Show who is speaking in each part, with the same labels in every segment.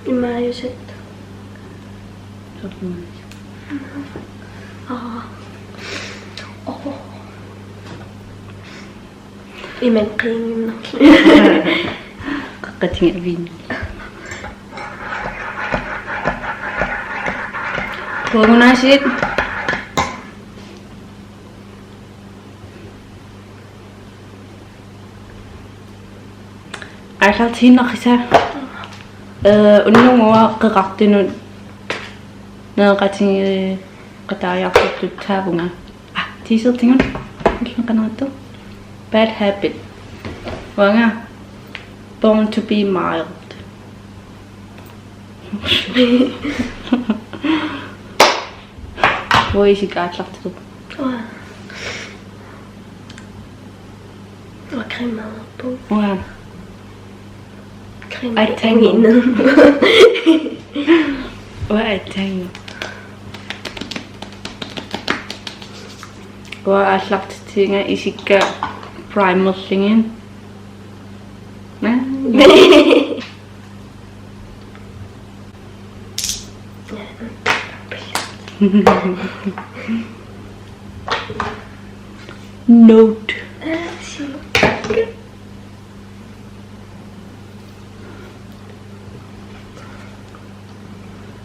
Speaker 1: Imaajusetta. Imen qiinginna.
Speaker 2: Qaqqatinga viin. Uangunaasiit. Arlartiinnerisa. Unnungua qeqartinut neeqatingi qataariartortut taavunga. Tiisertingun. Qanaattu. Bad habit. Wanga. Born to be mild. Hvor I cigaretlartut?
Speaker 1: Og cremad på.
Speaker 2: Wow.
Speaker 1: Creme
Speaker 2: Ej, tænk
Speaker 1: ind.
Speaker 2: Hvor er det? Hvor er slags ting I cigar primer-slingen? Nej. Note.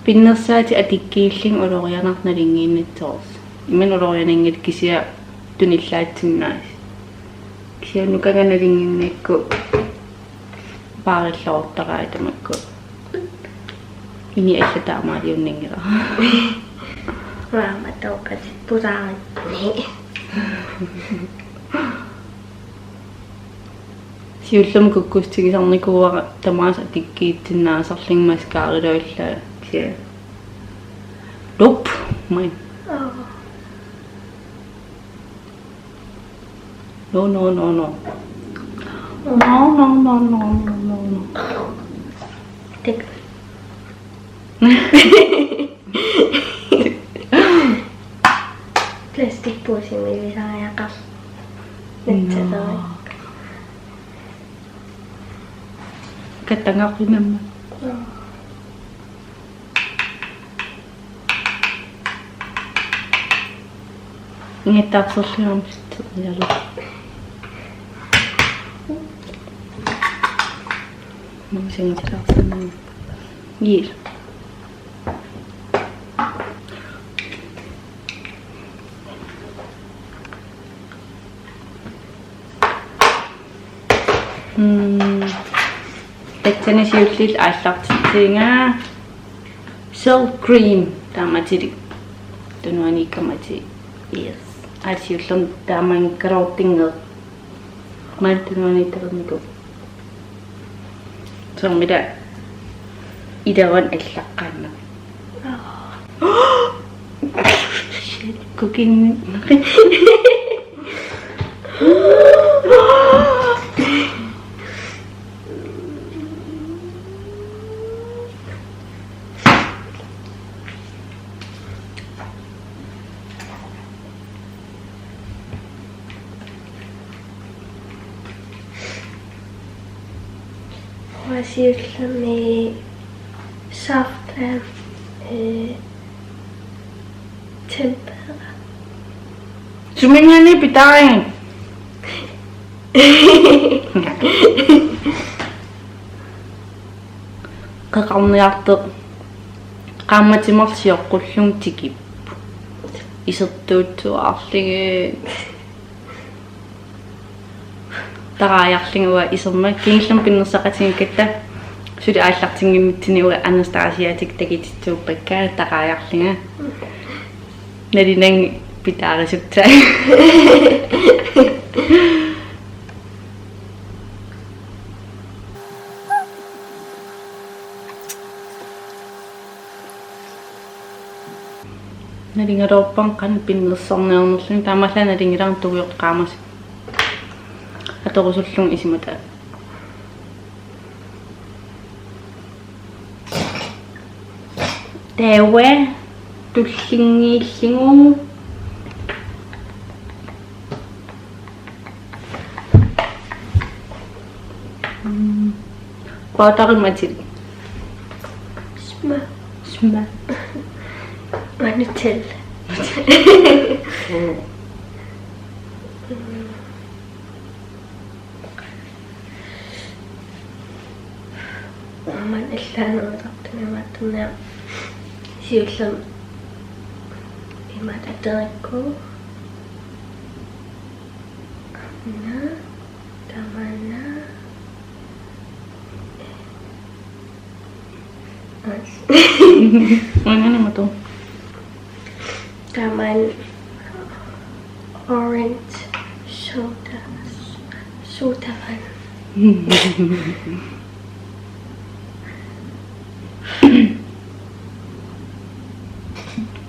Speaker 2: Pinnersaati atikkiilling ulorianarnalingiinnitsoors. Imen ulorianingit kisia tunillaatsinnaas. Kisia nukanganalinginniikku paarillortaraatamakku. Ini allataamaaliunningira.
Speaker 1: Rama tauqatit puraanni.
Speaker 2: Siullum kukkustigisarnikuara tamaas atikkiitsinnaasarlingmaskaariluilla kisia. Nope. Mine. No. No.
Speaker 1: Tik. Plastikpåse med vi har jeg gas. Lidt til dig.
Speaker 2: Katangaqinamma. Ngittaarsorluarmist yalu. Mumsingitlaarsanna. Yil. Tani siullil aallartittiinga cell cream taamatirik tunuani kamati yes aasiullum taamangkarortingeq maltunuani terniku sormida idawan allaqqaanna cooking
Speaker 1: Siulla med safta tempera.
Speaker 2: Sumingani pitaing. Qaqarniarteq qaamatimarsiоққуллун tikip. Isertuutsuarlinge taraajarlingua iserma kiingillum pinnersaqatingikkatta suli aallartingimmittiniuga Anastasiatik takititsuuppakkaa taraajarlinga nalinang pitaarisuttaa nalingarooppan qan pinnersorneernerlung taamalla nalingilaang tuuyoqqaamas atorusullung isimata tewe tullingiillingu pautarimatil Smä.
Speaker 1: Manutel. Man illaanuutartunamattunaa siullam imat aterikku na tamana
Speaker 2: Ano mo to?
Speaker 1: taman orange soda fan.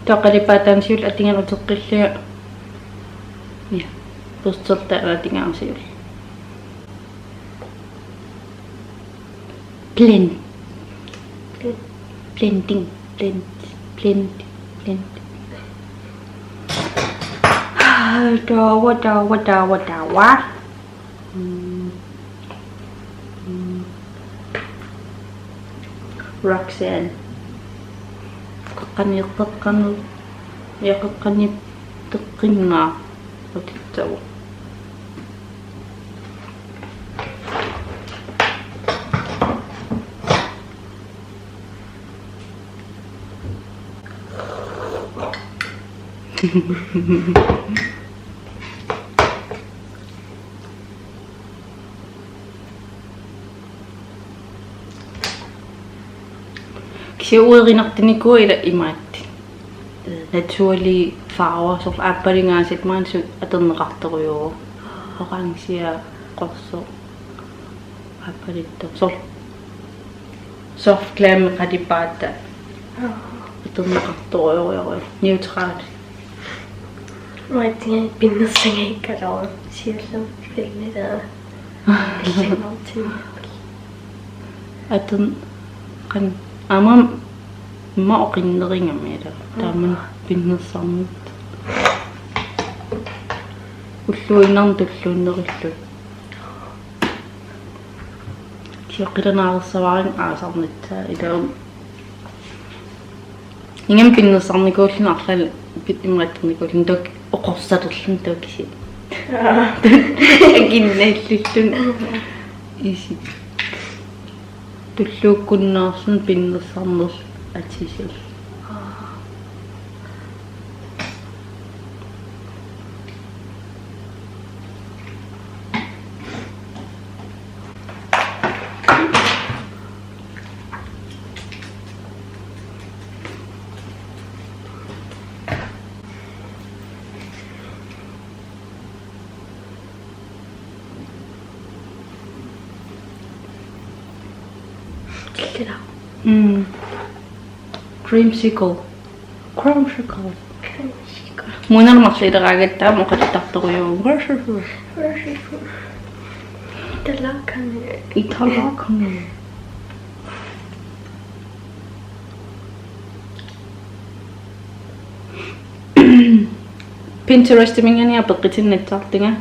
Speaker 2: Takalipatan siul atingan utukilya. Ya. Pustot ta atingan siul. Blending. Dawa. Roxanne. Kakanil. Ya kakanil tekinga. Otito. Kasi uurinaktini ko ila imat. Naturally farver, så Uangunaasiit man så aterneqartoruyo. Oransia qorso. Apparitto. Soft glam qadipaata. Aterneqartoruyo. Neutral.
Speaker 1: Maittian pinnersangaikkalor siullam pillida.
Speaker 2: Aten kan ama ma oqinneringamiila taaman pinnersaarnut уллуиннарн туллууннериллут киоқиланаарсаварин аасарнитсаа илаум ингам пиннерсарникууллун арлал пит имраттерникууллун ток оқорсатерлун токиси агиннаиллуллун иси туллууккуннаарсун пиннерсарнерл атисил Creamsicle. Monalu maqlideraagattaa moqattartoruyo. Italaakane. Pinterest mingani apeqqitinnatsartinga.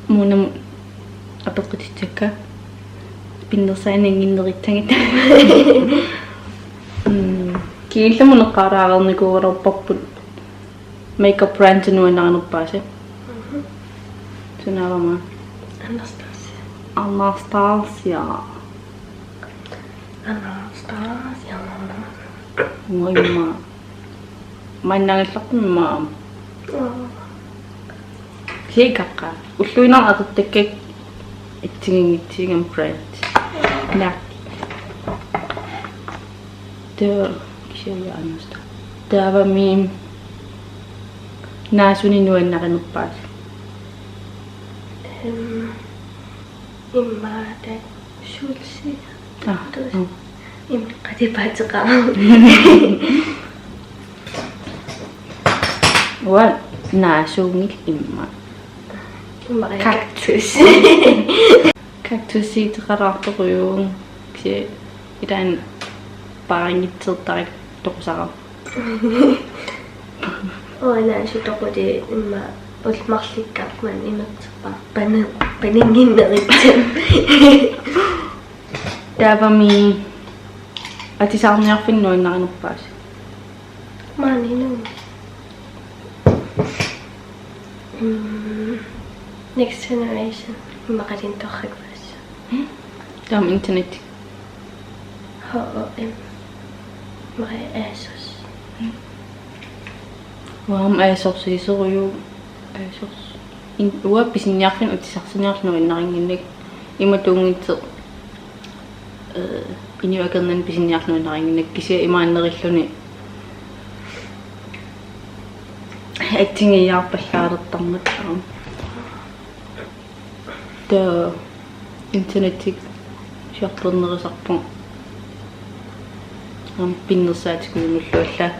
Speaker 2: Monalu apeqqitittakka. Pinnersaananginneritangita. Kiillamuneqqaaraagernikууerorparput makeup brand nuanaanerpaase. Tunavama. Anastasia. Ngoima. Mannangillartumma. Kikaqqa. Ulluinar atertakkak ittingingitsigam brand. Nak. Kisiya anusta. Tava mi nasuni nuannaqinerpaas.
Speaker 1: Immaata sulsi. Qadipaatiqa.
Speaker 2: Wa nasungil imma.
Speaker 1: Cactus.
Speaker 2: Cactus iteqaraartoruyu. Kisi idan paangitsertarik toqusara.
Speaker 1: Naasutokudi imma ulmarlikkaarman inerterpaa paninginnerittam.
Speaker 2: Tavami атисаарниарфиннуиннаринерпаас
Speaker 1: Manino. Next generation. Makarin tokhagwas.
Speaker 2: таам интернет
Speaker 1: HOM. Maka ASOS.
Speaker 2: waam aasorsiisuruyu aasors uappisinniarfin utisarсиниарлуиннарингинник иматуунгитсо иниуакернан писинниарлуиннарингинник кися имааннериллуни актингиарпаллаалертармат та интернетик шарпернерисарпу пиннерсаатикуйнуллуалла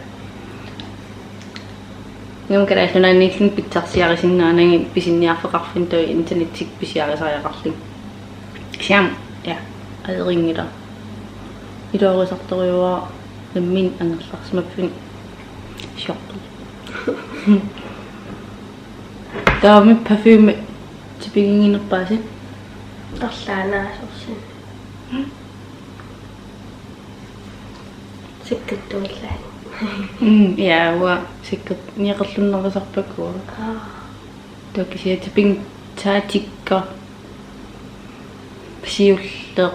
Speaker 2: ngam karaallunaaнииллун питсарсиарисиннаанаги писинниарфеқарфин той интернетик писиарисариақарлин сиам я алерингила илоорисарторюа наммин ангерларсимаппин шорту таами парфюме типигингинерпааси
Speaker 1: Арлаанаасорсин. Сиккаттууллаа.
Speaker 2: ja уа сиккат ниақерлуннерисарпаккуа токисиа типин таатикка псиулле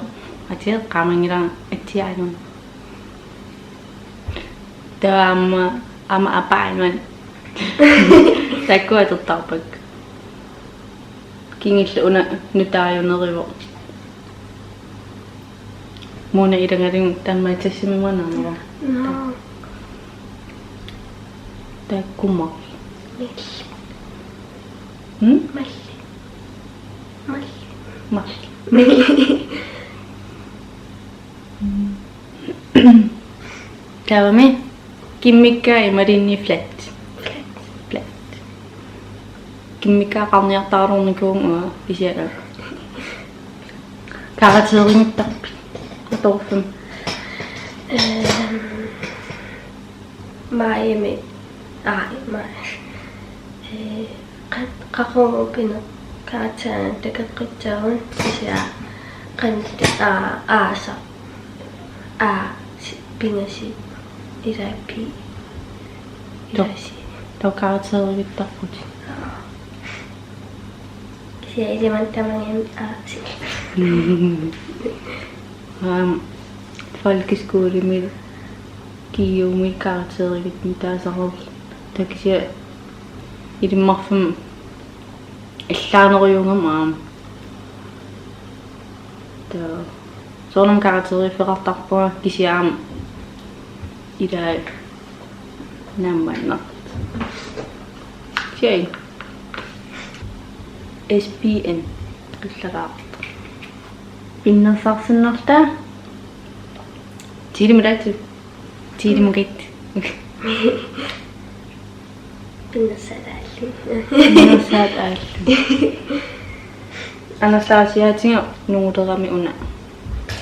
Speaker 2: атиа qamangila атиаанун таама ама апаанман таккуатертарпак кингилла уна нутааюнериво мона ирангалин таммаатассимиманаанера
Speaker 1: No.
Speaker 2: таккума
Speaker 1: Malli.
Speaker 2: мал тавами киммикка имаринни флат киммикка qarniartaaruurникуунга исиала каратеримиттарпи аторфум
Speaker 1: Miami. Mai. Qaqorupina kaataan takaqqitsaarun isia qantta aasa pinasi isappi ilasi
Speaker 2: тоо каратеримиттарпути
Speaker 1: isia isimantamangin aasi
Speaker 2: folkeskolemil kiiumi karakterigit mitaasarul takisia ilimmarfum иллаанериунгам аам та сонам карактерифеқартарпуа кисиаам илаа намманнар сей SPN qillaraart pinnersarsinnarta tiilimugit
Speaker 1: pinnasadaalli
Speaker 2: pinnersaat aallu Anastasia nuuderami una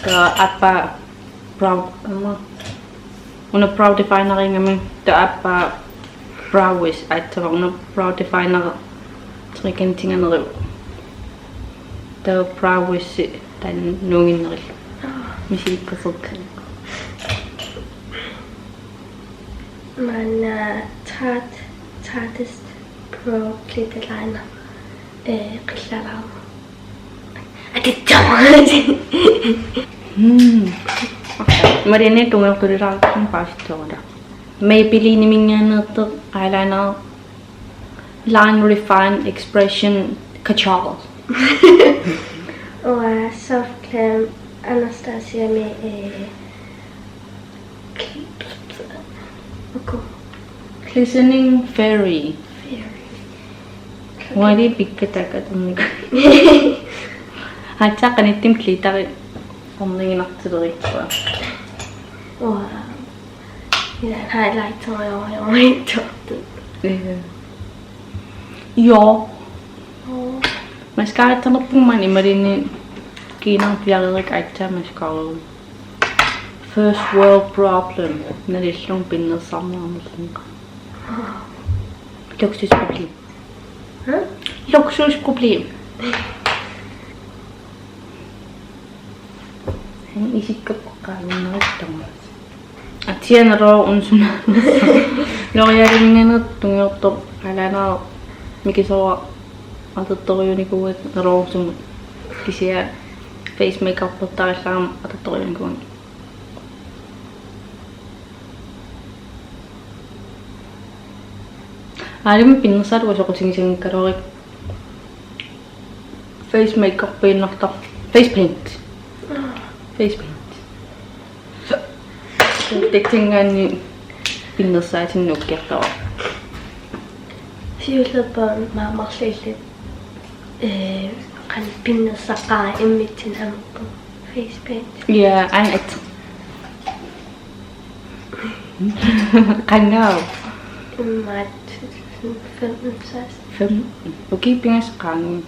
Speaker 2: ka appa proud una proud defineringami ta appa browis aitava una proud definer trikentinganeru ta browis tan nuinneril misiikkaserkan
Speaker 1: Man Tartest Pro Glitter Liner qillaraama
Speaker 2: Marine tungelquliraarpun paastorla Maybelline minganerter eyeliner line refine expression kachal
Speaker 1: soft glam Anastasia med
Speaker 2: glistening fairy wadi pikkatakatumnik hataqanittim glitter orninginartileriqua
Speaker 1: highlighter
Speaker 2: ja mascara-ternerpumman imarini kiinarpiaririk aittaa mascara first world problem nalillung pinnersarnaarnerlunqa luksusproblem luksusproblem han isikkaqqaalinnerittarmas Atianero unsuna. L'Oreal tungiorto alana mikisoa atattoriunikuut nerorsumu. Kisia face makeup pottarillaan atattoriunikuun. Alim pinnassat wasoqutigising kalorik face makeup pinnarta face paint. Face paint. Tektingani pinnasaatin nukkertaa.
Speaker 1: Siullerpaan maamarlillit kan pinnassaqaa immitsin amuppu face paint.
Speaker 2: Ja, an et. Kangaw.
Speaker 1: Maat 5.
Speaker 2: Okay, pingasqaang.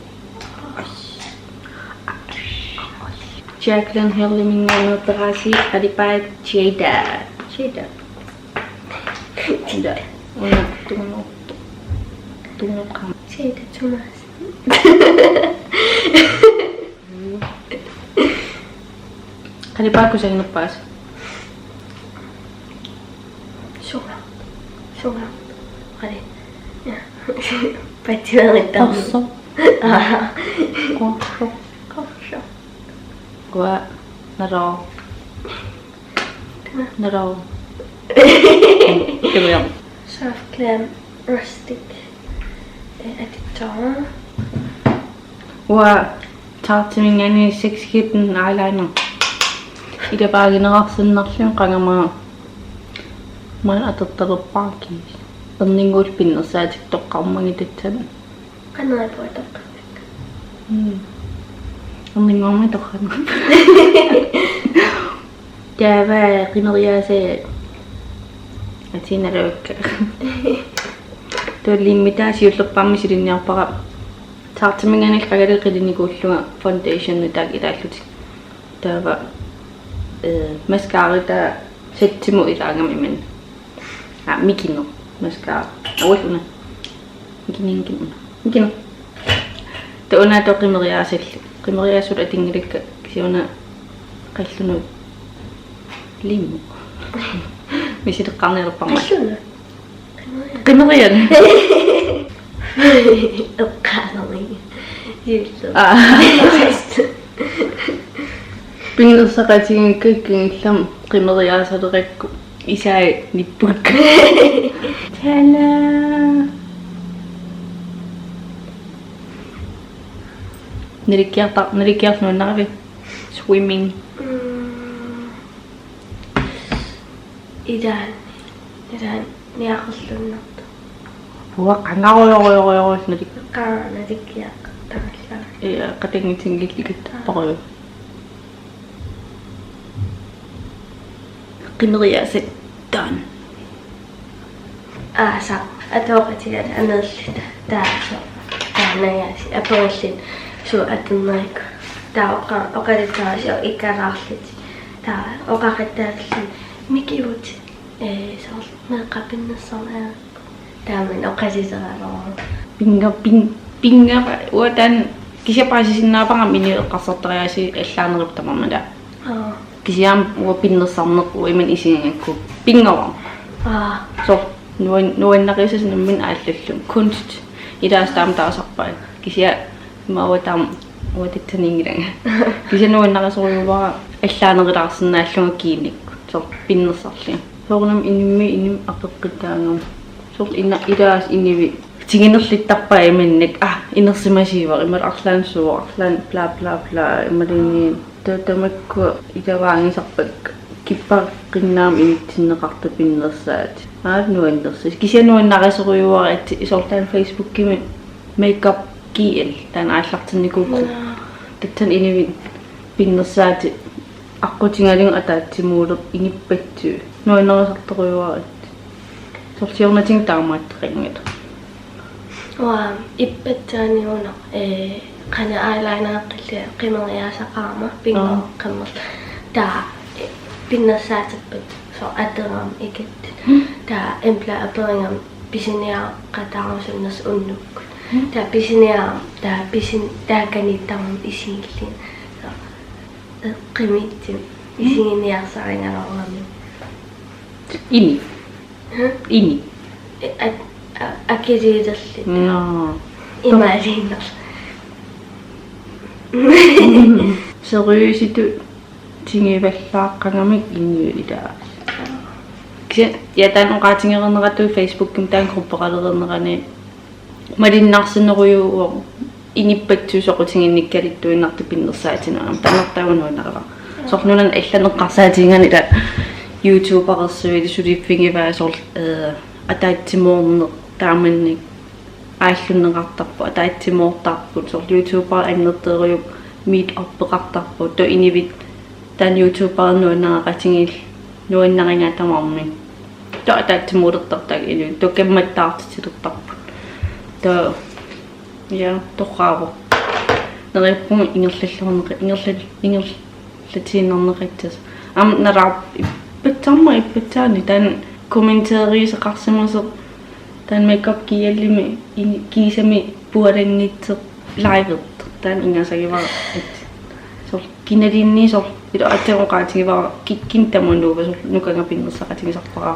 Speaker 2: Jacqueline Hellemingen operasi adipat Jada. Tidak. Tunggu kamu.
Speaker 1: Jada Thomas.
Speaker 2: Adipat aku saya lepas.
Speaker 1: Sunga. Kali. Ya. Pati lang ito.
Speaker 2: Kosong. Gua naro. Coba yang.
Speaker 1: Soft glam rustic editor.
Speaker 2: Gua tartmin yani 6 hidden eyeliner. Ida bagi narasin naksyon kaya man atattaruppaaki. Panningul pinnassa TikTok kaumangititsan.
Speaker 1: Kanal po ito.
Speaker 2: Panningul may tokan. Java qinariyaase. Atinarok. To limita siulluppaammi silinniarpara. Tartiminganil qagari qilinikuulluga foundation nutagilaalluti. Tava mascara ta settimu ilaangami men. Mikino mascara. Awaluna. Mikino. Tuuna to qimeriaasil. Qimeriaasul atingilikka kisiuna qallunu limu. Misideqqarnilerparma. Qimerial.
Speaker 1: Uppkallning. Julsum.
Speaker 2: Pinnassaqatigin kikkingillam qimeriaasalerikku isai nippuk. Tala. Nerikiarnuunaravi swimming.
Speaker 1: Idan niaqullunnartu.
Speaker 2: Huwa qangaroyoyoyoyos nerik.
Speaker 1: Qarnarikiaqtarallaa.
Speaker 2: Ja, qatingitsingillikit paqoyo. Qimeriaasit done.
Speaker 1: Sa atoqatigan anerlita taaso. Taanayaasi aporillin su atunnaik. Taa oqalitaasi ikaraarlit. Taa oqaqattaallin mikiut sor meeqapinnassarnaa. Taaman oqaliseraaloor. Pinga
Speaker 2: uatan kisiapaasisinnaapangam inileqqarsartariaasi allaaneriptamamada. Kisiam pinnersarneq uiman isingakku pingawa. So nuannaqisas nammin aallallum kunst idaastam taasarpai kisia maawatam uatitsaningilanga kisia nuannaqasoruyuva allaanerilaarsinaallunga kiinik so pinnersarli soornam inim apeqqitaangam so idaas inivi tinginerlittappai imannik inersimasiiva imal arlaan suwa arlaan bla bla bla imalini tamakku idawaangisarpak kippaqqinnaam imitsinneqartu pinnersaat nuannersis kisia nuannaqasoruyuva at isortaan Facebook-kimi makeup kiil taan aallartinnikukku tattan inivi pinnersaat аққутингалингу атаатсимуулер ингиппатсуу нуаннерисарторюаат сорсиорнатин таамааттеқингат
Speaker 1: иппатсааниуна қана eyeliner қилла қимериасақарма пинго қаммер таа пиннерсаатиппат со атерам икет таа эмпла аперингам писиниа қатаарусуннерс уннукку таа писиниа тааканиттарам исингиллин qimiittim isinginiarsaringalorami
Speaker 2: Ini.
Speaker 1: Huh?
Speaker 2: Ini.
Speaker 1: Akiriiderli.
Speaker 2: No.
Speaker 1: Imaliinner.
Speaker 2: Seriøsitu tingivallaaqangamik inniulitaa. Ja tan oqaatingeerneratu Facebook-kim taan gruppeqalernerani malinnaarsineruyu inippaktsuusoqutinginnikkalittuinnartu pinnersaatinuanam tannertaunuunarala sornunan allaneqqarsaatiingani ta YouTube'ersuiti suliffingiva sor ataatsimoorner taamannik ааллуннеқартарпу атаатсимоортарпут сор YouTuber аннертериук meet uppeqartarpu то инивит тан YouTuber нуаннеқатингил нуаннарингатамарми то атаатсимуулертартаг илу то кемматтаартитилертарпу то я тоқаво нериппуми ингерлатииннернеқитсас ам нарап иппатсаани тан комментариисеқарсимасеқ тан makeup киаллими кисами пуаланнитсеқ лайвет тан ингасагива сор киналинни сор ида атеоқаатигива киккин тамануува сор нуканга пиннерсақатигисарпара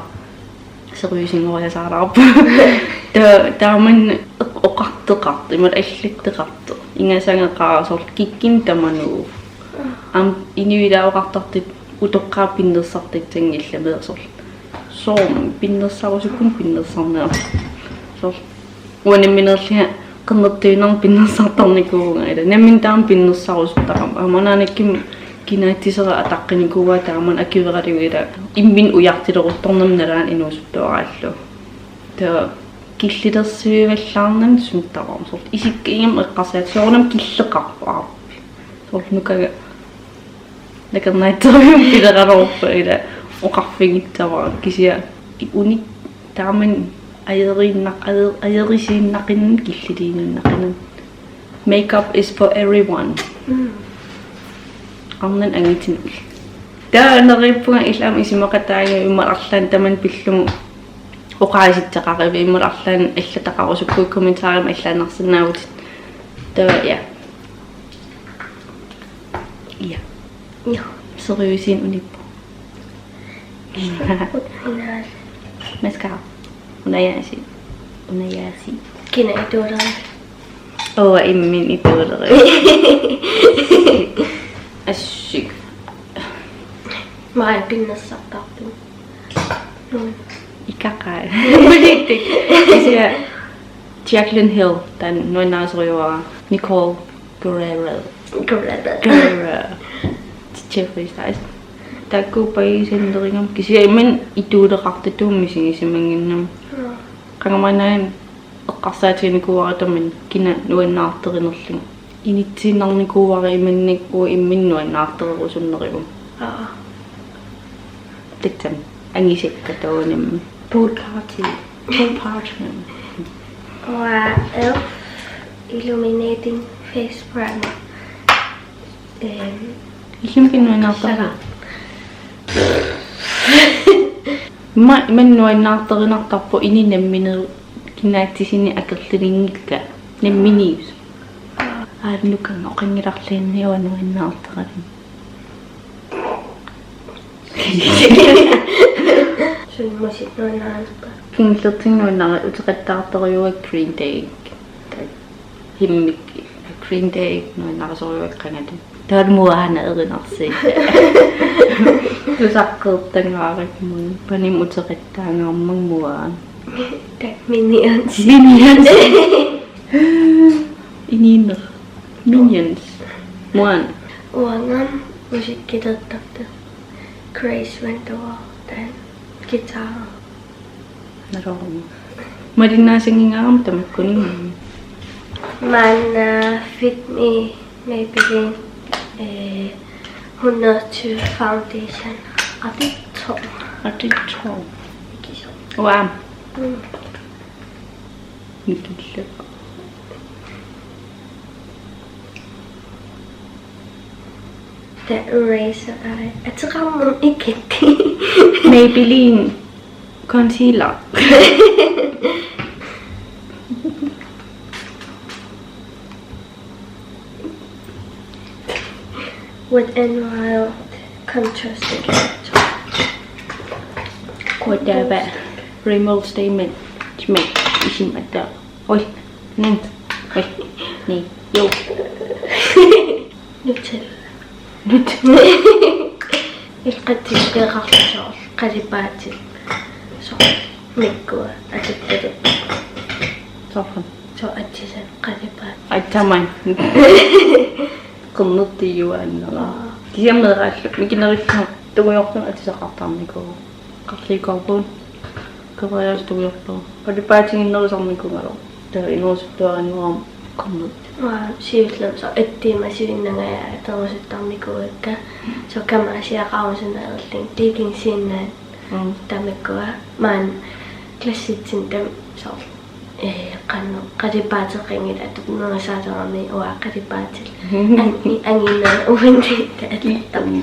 Speaker 2: сериусингориасаараарпу тааман оқартеқарт имат аллиттеқарт ингасангеқаа сор киккин тамануу ам инуилаоқартартип утоққаа пиннерсартиттангилламеэ сор som pinnersarusukun pinnersarnaa so uanimminerlia qernertiinarm pinnersartarnikuunga ila nammin taam pinnersarusutaqam amanaanakkim kinaattisera ataqqinikuua taaman akiveraliu ila immin ujartileruttornam nalaan inuusuttuaraallu ta killitersuivallaarnan sumtaram sort isikkiingam eqqarsaat soornam killeqarpaa sort nukaga nakernaittorium pileralorpa ila oqarfigittava kisia uni taaman ayerisiinnaqin killiliinunnaqin makeup is for everyone arnan angitinul taanerippunga illam isimaqataanga immararlaan taman pillum oqaasittaqarivi immararlaan allataqarusukku kommentaarim allaanarsinnaavut ta ja seriøsiin unippu mascara unayaasi
Speaker 1: Kina ituuran.
Speaker 2: immin ituuran ashik
Speaker 1: Maan pinnersartarpu.
Speaker 2: ikaqa politik isia Jacqueline Hill tan noinaasoriuara Nicole Guerrero Jeffrey Stiles takkupai senderingam kisia immin ituuleqartatuummisingisimmanginnam qangamanaan eqqarsaatiginikuuaratamin kina nuannaarterinerling initsiinarnikuuari imannik uu imminnuannaartererusunnerium tiktam angisekkatuunimmi pool party
Speaker 1: Elf illuminating face primer.
Speaker 2: Illuminnuannaartera mannuannaarterinartarpu ininammineru kinaattisini akerlilingilka namminius aannukan oqangilarliinniuanuannaarterin
Speaker 1: Sunmusit nuannaarpa.
Speaker 2: kinglertinnuannara uteqattaartoriuak Green Day himmik Green Day nuannarasoriuak qangatu taarmuaana erinarsi tusaqquertangaarikmun panim uteqattaangaarmangmuaan
Speaker 1: Minions.
Speaker 2: Ininer Minions muan
Speaker 1: Uangam musiikkitettartu. Grace went to wall. Then guitar.
Speaker 2: naroom madinnaasingingaaram tamakkuning
Speaker 1: Man fit me Maybelline 120 foundation. Atitto.
Speaker 2: Wow. Nikille.
Speaker 1: The eraser eye. Atiramun iketti.
Speaker 2: Maybelline concealer.
Speaker 1: With and wild contrast.
Speaker 2: Kuataba remote statement Schmidt isim ada. Oi, nang. Oi, ni, yo.
Speaker 1: Nutella. القديش بيغطي شغل قريباتي شغل ميكوا أجد
Speaker 2: Sofan.
Speaker 1: شو أجد قريبات
Speaker 2: Ai taman. Kunnutti juanna. Tiemmä mikin rikka. Tuo johtaa että se katamiko. Kasli kaupun. Kava ja tuo johtaa. Padi päätin no sammiko ngalo. Tää inus tuo nuo kunnutti.
Speaker 1: Syytlän så ettiimä syynä ja tällaiset tammikuuikka. Se on kämäisiä kausin tällainen digging sinne tammikuua. Mä en klassit sinne så kannu qaripaatiqingit at nuusaataami uwa qaripaatil angina uwintiita attam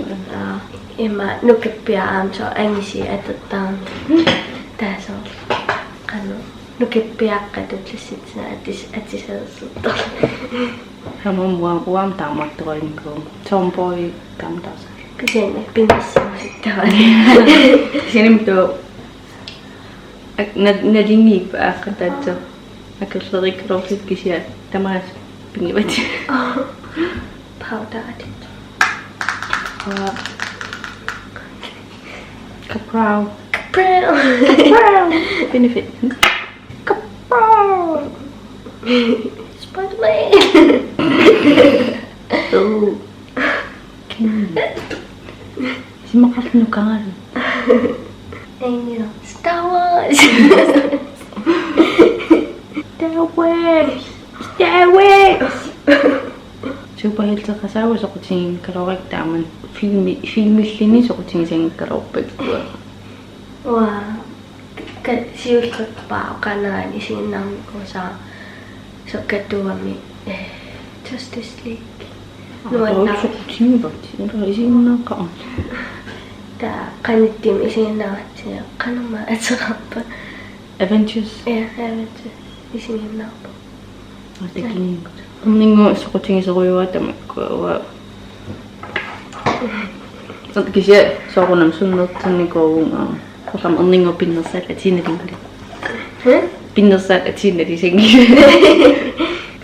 Speaker 1: ima nukippiaam so angisi atattam taaso kannu nukippiaqqatut klassitsina atisaassutta
Speaker 2: Hamon uam taamattoinko. Tompoi tamtas.
Speaker 1: Pisenne pinnassa sitten.
Speaker 2: Sinne mitä nadingig pa ako tato. Nakasari krofit kisya tamas pingibat.
Speaker 1: Powder atit.
Speaker 2: Kaprao. Benefit. Kaprao.
Speaker 1: Spider-Man.
Speaker 2: Oh. Si makasnukan.
Speaker 1: Star Wars.
Speaker 2: Star Wars. Superhelte kasama sa kuting karorek taman filmillini sa kuting sing karopek.
Speaker 1: Wah, siulkot pa kanaan isinang ko sa katuami Justice League.
Speaker 2: Nuon sa kuting ba? Isin ka.
Speaker 1: Da kanittim isinnaarluarina kanama aterappa
Speaker 2: Avengers.
Speaker 1: Ja, Avengers isiginnaarluarina.
Speaker 2: Atakin. Ningo sa kuting sa kuya tamakko. Så det kan jag så honom sunnot niko kosam ningo pinnasat atina dingli. Pinnasat atina di singi.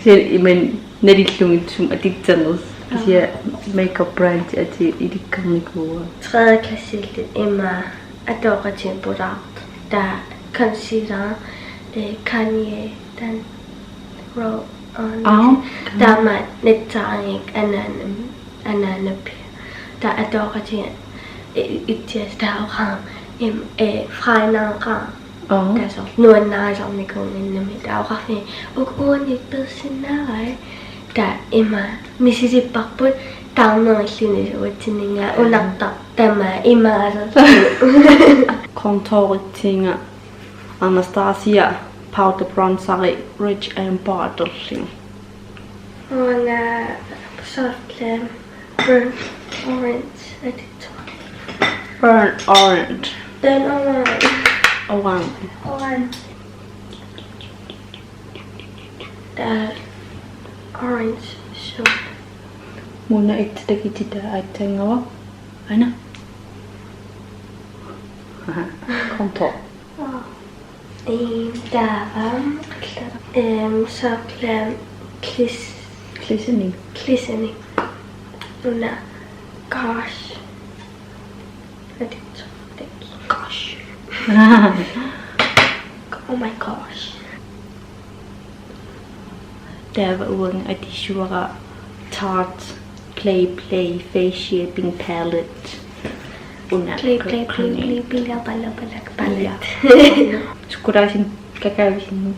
Speaker 2: Sen men nedillungit sum atitsanus. Ja makeup brand ati idikkamniko.
Speaker 1: Tredje klassillet Emma adoratin produkt der concealer Kanye den roll on der man nettaring ananap der adoratin itjes der ram freinanger der så nuan nej som ni kom ind med der rafi og uanit bedsinare der Emma Mississippi bakpun taannerillini suutsinninga unarta tama imaasa
Speaker 2: kontorittinga Anastasia powder bronzer rich and bottling.
Speaker 1: Ona soft burnt orange edit.
Speaker 2: Burnt orange.
Speaker 1: Then orange.
Speaker 2: Orange.
Speaker 1: That orange so.
Speaker 2: Muna ittakitita attengawa. Aina. Kontor.
Speaker 1: Saklam Klisening. Una gosh. Edit.
Speaker 2: Gosh.
Speaker 1: Oh my gosh.
Speaker 2: Der var uang additionera Tarte Play face shaping palette.
Speaker 1: Play palette.
Speaker 2: Skurasin kakawisin.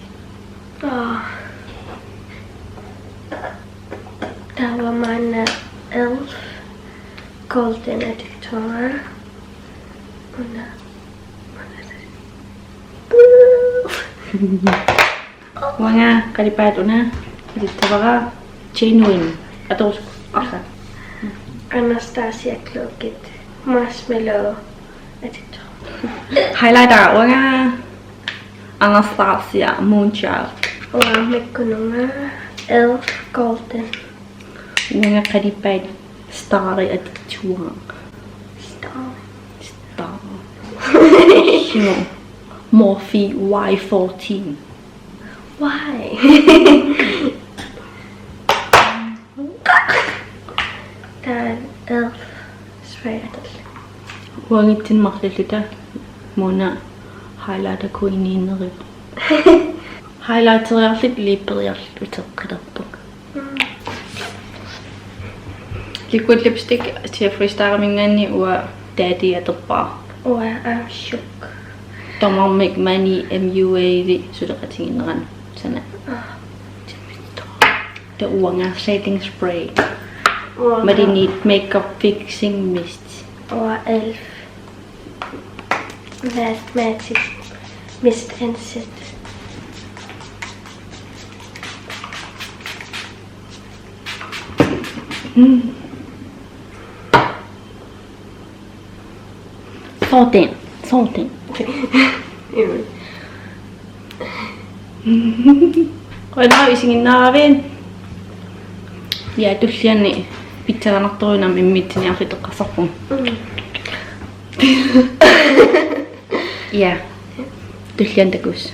Speaker 1: Tämä on Elf Golden Editor.
Speaker 2: Wanga kalipat una. Dito baka genuine. Atos asa.
Speaker 1: Anastasia Cloakit Marshmallow Editor.
Speaker 2: Highlighter wanga Anastasia Moonchild.
Speaker 1: Wanga mekkununga Elf Golden.
Speaker 2: Wanga kalipat Starry Editor.
Speaker 1: Star.
Speaker 2: Shit. Kingo Morphe Y14.
Speaker 1: Why? Tää elf spray atas.
Speaker 2: Uangittin maklilita muna highlighter kuiniineri. Highlighteriarlit liipperiarlit uteqqilertuq. Liquid lipstick Jeffree Starminganni ua daddy aterpaa.
Speaker 1: Oh, I'm shook.
Speaker 2: Tomarmik mani MUA suleqatinginneran sana. The Uangunaasiit spray. But need makeup fixing mist.
Speaker 1: Oh, elf. Magic mist and set.
Speaker 2: Salting. Qala isiginnaarluarina. Ja tullianni pitsaanartoina mimmittiniarliteqqassarpun. Ja. Tullian takus.